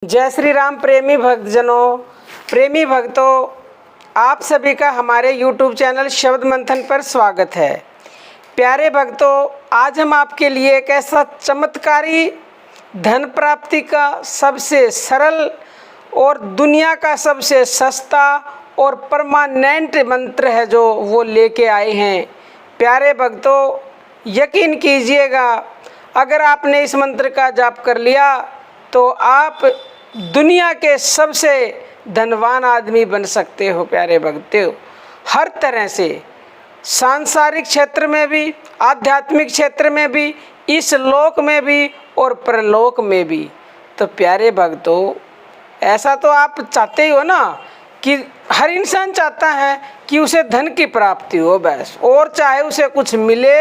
जय श्री राम प्रेमी भक्तजनों, प्रेमी भक्तों, आप सभी का हमारे YouTube चैनल शब्द मंथन पर स्वागत है। प्यारे भक्तों, आज हम आपके लिए एक ऐसा चमत्कारी धन प्राप्ति का सबसे सरल और दुनिया का सबसे सस्ता और परमानेंट मंत्र है जो वो लेके आए हैं। प्यारे भक्तों, यकीन कीजिएगा, अगर आपने इस मंत्र का जाप कर लिया तो आप दुनिया के सबसे धनवान आदमी बन सकते हो। प्यारे भक्तों, हर तरह से सांसारिक क्षेत्र में भी, आध्यात्मिक क्षेत्र में भी, इस लोक में भी और परलोक में भी। तो प्यारे भक्तों, ऐसा तो आप चाहते ही हो ना कि हर इंसान चाहता है कि उसे धन की प्राप्ति हो बस, और चाहे उसे कुछ मिले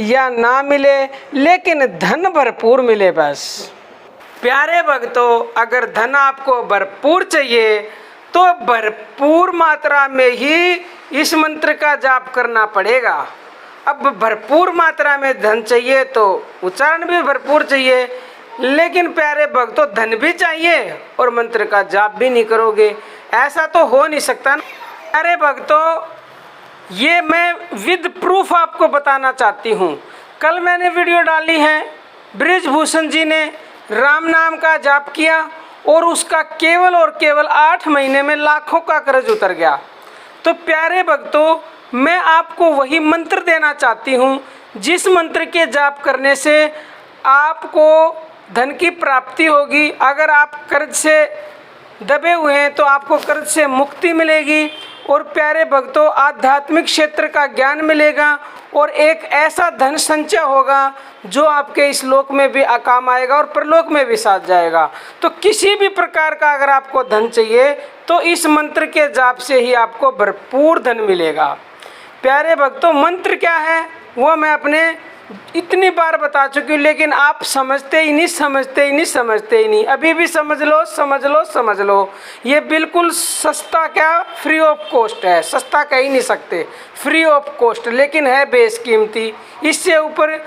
या ना मिले, लेकिन धन भरपूर मिले बस। प्यारे भक्तों, अगर धन आपको भरपूर चाहिए तो भरपूर मात्रा में ही इस मंत्र का जाप करना पड़ेगा। अब भरपूर मात्रा में धन चाहिए तो उच्चारण भी भरपूर चाहिए, लेकिन प्यारे भक्तों, धन भी चाहिए और मंत्र का जाप भी नहीं करोगे, ऐसा तो हो नहीं सकता ना। प्यारे भक्तों, ये मैं विद प्रूफ आपको बताना चाहती हूँ। कल मैंने वीडियो डाली है, ब्रिजभूषण जी ने राम नाम का जाप किया और उसका केवल और केवल 8 महीने में लाखों का कर्ज उतर गया। तो प्यारे भक्तों, मैं आपको वही मंत्र देना चाहती हूँ जिस मंत्र के जाप करने से आपको धन की प्राप्ति होगी। अगर आप कर्ज से दबे हुए हैं तो आपको कर्ज से मुक्ति मिलेगी, और प्यारे भक्तों, आध्यात्मिक क्षेत्र का ज्ञान मिलेगा और एक ऐसा धन संचय होगा जो आपके इस लोक में भी काम आएगा और परलोक में भी साथ जाएगा। तो किसी भी प्रकार का अगर आपको धन चाहिए तो इस मंत्र के जाप से ही आपको भरपूर धन मिलेगा। प्यारे भक्तों, मंत्र क्या है वो मैं अपने इतनी बार बता चुकी हूँ, लेकिन आप समझते ही नहीं। अभी भी समझ लो। ये बिल्कुल सस्ता, क्या फ्री ऑफ कॉस्ट है। सस्ता कह ही नहीं सकते, फ्री ऑफ कॉस्ट, लेकिन है बेशकीमती। इससे ऊपर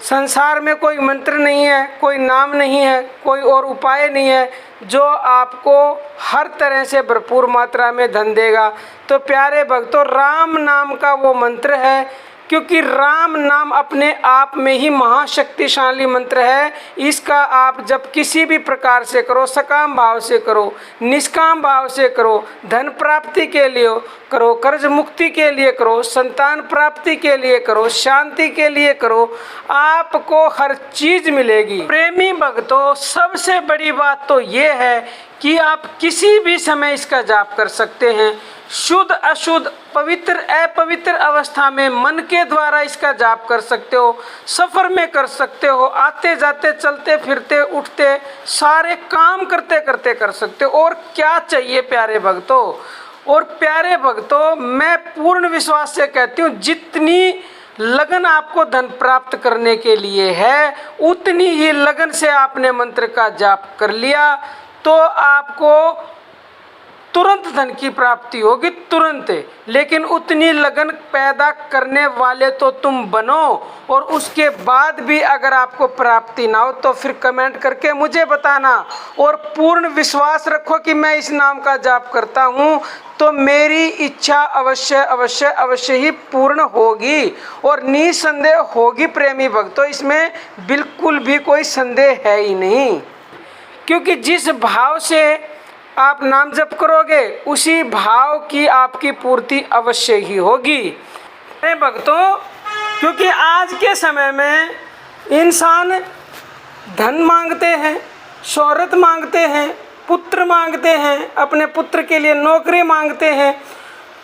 संसार में कोई मंत्र नहीं है, कोई नाम नहीं है, कोई और उपाय नहीं है जो आपको हर तरह से भरपूर मात्रा में धन देगा। तो प्यारे भक्तों, राम नाम का वो मंत्र है, क्योंकि राम नाम अपने आप में ही महाशक्तिशाली मंत्र है। इसका आप जब किसी भी प्रकार से करो, सकाम भाव से करो, निष्काम भाव से करो, धन प्राप्ति के लिए करो, कर्ज मुक्ति के लिए करो, संतान प्राप्ति के लिए करो, शांति के लिए करो, आपको हर चीज मिलेगी। प्रेमी भक्तों, सबसे बड़ी बात तो ये है कि आप किसी भी समय इसका जाप कर सकते हैं। शुद्ध अशुद्ध, पवित्र अपवित्र अवस्था में मन के द्वारा इसका जाप कर सकते हो, सफ़र में कर सकते हो, आते जाते, चलते फिरते, उठते, सारे काम करते करते कर सकते हो। और क्या चाहिए प्यारे भक्तों? और प्यारे भक्तों, मैं पूर्ण विश्वास से कहती हूँ, जितनी लगन आपको धन प्राप्त करने के लिए है, उतनी ही लगन से आपने मंत्र का जाप कर लिया तो आपको तुरंत धन की प्राप्ति होगी, तुरंत। लेकिन उतनी लगन पैदा करने वाले तो तुम बनो, और उसके बाद भी अगर आपको प्राप्ति ना हो तो फिर कमेंट करके मुझे बताना, और पूर्ण विश्वास रखो कि मैं इस नाम का जाप करता हूँ तो मेरी इच्छा अवश्य ही पूर्ण होगी, और निसंदेह होगी। प्रेमी भक्तों, इसमें बिल्कुल भी कोई संदेह है ही नहीं, क्योंकि जिस भाव से आप नाम जप करोगे उसी भाव की आपकी पूर्ति अवश्य ही होगी। अरे भक्तों, क्योंकि आज के समय में इंसान धन मांगते हैं, शोहरत मांगते हैं, पुत्र मांगते हैं, अपने पुत्र के लिए नौकरी मांगते हैं।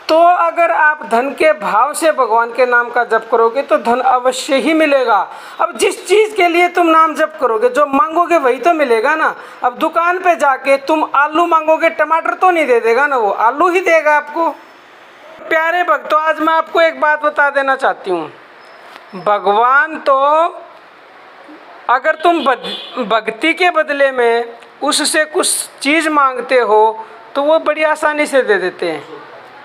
तो अगर आप धन के भाव से भगवान के नाम का जप करोगे तो धन अवश्य ही मिलेगा। अब जिस चीज़ के लिए तुम नाम जप करोगे, जो मांगोगे वही तो मिलेगा ना। अब दुकान पे जाके तुम आलू मांगोगे, टमाटर तो नहीं दे देगा ना, वो आलू ही देगा आपको। प्यारे भक्तों, आज मैं आपको एक बात बता देना चाहती हूँ, भगवान तो अगर तुम भक्ति के बदले में उससे कुछ चीज़ मांगते हो तो वो बड़ी आसानी से दे देते हैं,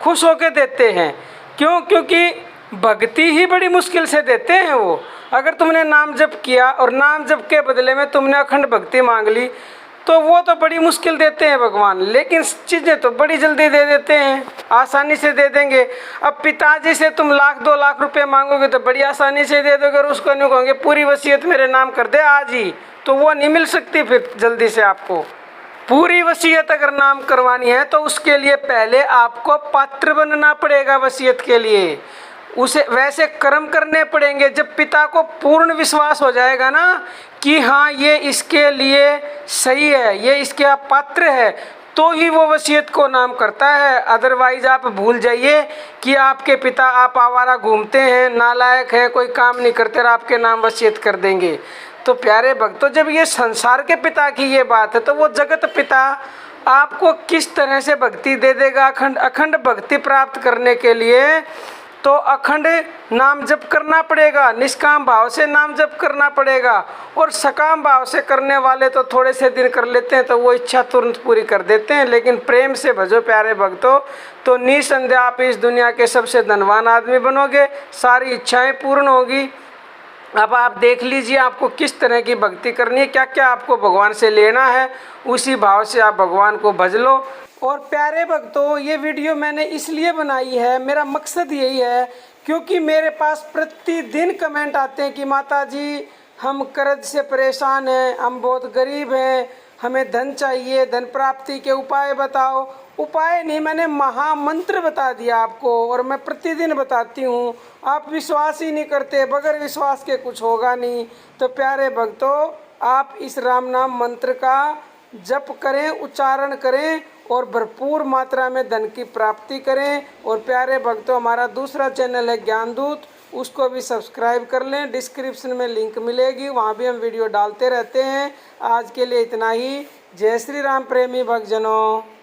खुश होके देते हैं। क्यों? क्योंकि भक्ति ही बड़ी मुश्किल से देते हैं वो। अगर तुमने नाम जप किया और नाम जप के बदले में तुमने अखंड भक्ति मांग ली तो वो तो बड़ी मुश्किल देते हैं भगवान, लेकिन चीज़ें तो बड़ी जल्दी दे देते हैं, आसानी से दे देंगे। अब पिताजी से तुम 1-2 लाख रुपए मांगोगे तो बड़ी आसानी से दे दोगे, और उसको नहीं कहोगे पूरी वसीयत मेरे नाम कर दे आज ही, तो वो नहीं मिल सकती फिर जल्दी से। आपको पूरी वसीयत अगर नाम करवानी है तो उसके लिए पहले आपको पात्र बनना पड़ेगा वसीयत के लिए, उसे वैसे कर्म करने पड़ेंगे। जब पिता को पूर्ण विश्वास हो जाएगा ना कि हाँ ये इसके लिए सही है, ये इसके पात्र है, तो ही वो वसीयत को नाम करता है। अदरवाइज आप भूल जाइए कि आपके पिता, आप आवारा घूमते हैं, नालायक है, कोई काम नहीं करते और आपके नाम वसीयत कर देंगे। तो प्यारे भक्तों, जब ये संसार के पिता की ये बात है तो वो जगत पिता आपको किस तरह से भक्ति दे देगा। अखंड भक्ति प्राप्त करने के लिए तो अखंड नाम जप करना पड़ेगा, निष्काम भाव से नाम जप करना पड़ेगा। और सकाम भाव से करने वाले तो थोड़े से दिन कर लेते हैं तो वो इच्छा तुरंत पूरी कर देते हैं, लेकिन प्रेम से भजो प्यारे भक्तों तो निसंदेह आप इस दुनिया के सबसे धनवान आदमी बनोगे, सारी इच्छाएं पूर्ण होगी। अब आप देख लीजिए आपको किस तरह की भक्ति करनी है, क्या क्या आपको भगवान से लेना है, उसी भाव से आप भगवान को भज लो। और प्यारे भक्तों, ये वीडियो मैंने इसलिए बनाई है, मेरा मकसद यही है क्योंकि मेरे पास प्रतिदिन कमेंट आते हैं कि माता जी हम कर्ज से परेशान हैं, हम बहुत गरीब हैं, हमें धन चाहिए, धन प्राप्ति के उपाय बताओ। उपाय नहीं, मैंने महामंत्र बता दिया आपको, और मैं प्रतिदिन बताती हूँ। आप विश्वास ही नहीं करते, बगैर विश्वास के कुछ होगा नहीं। तो प्यारे भक्तों, आप इस राम नाम मंत्र का जप करें, उच्चारण करें और भरपूर मात्रा में धन की प्राप्ति करें। और प्यारे भक्तों, हमारा दूसरा चैनल है ज्ञानदूत, उसको भी सब्सक्राइब कर लें, डिस्क्रिप्शन में लिंक मिलेगी, वहाँ भी हम वीडियो डालते रहते हैं। आज के लिए इतना ही। जय श्री राम प्रेमी भक्तजनों।